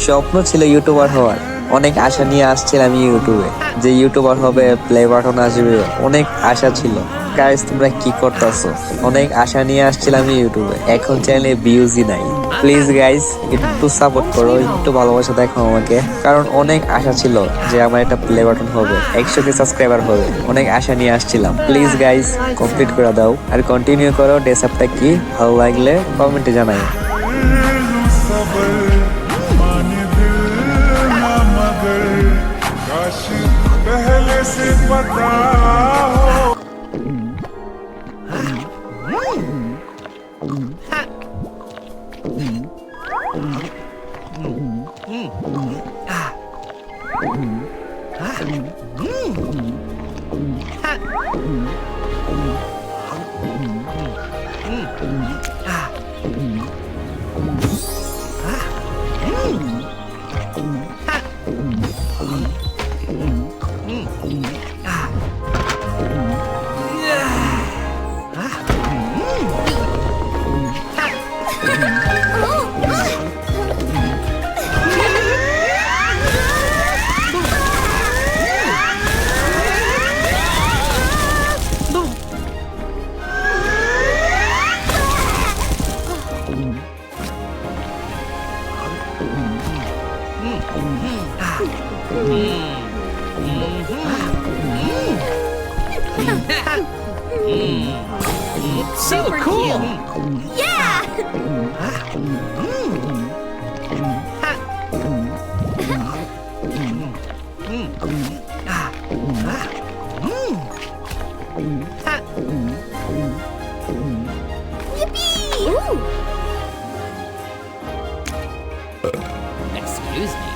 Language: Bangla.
স্বপ্ন ছিল ইউটিউবার হওয়ার। অনেক আশা নিয়ে আসছিলাম ইউটিউবে, যে ইউটিউবার হবে, প্লে বাটন আসবে, অনেক আশা ছিল। গাইস তোমরা কি করতেছো? অনেক আশা নিয়ে আসছিলাম ইউটিউবে, এখন চ্যানেলে ভিউজই নাই। প্লিজ গাইস একটু সাপোর্ট করো, একটু ভালোবাসা দেখো আমাকে, কারণ অনেক আশা ছিল যে আমার একটা প্লে বাটন হবে, 100K সাবস্ক্রাইবার হবে। অনেক আশা নিয়ে আসছিলাম। প্লিজ গাইস কমপ্লিট করে দাও আর কন্টিনিউ করো। ডেসাপটা কি ভালো লাগলে কমেন্টে জানাই। पहले से पता हो। So cool! Yeah! Yippee! Excuse me.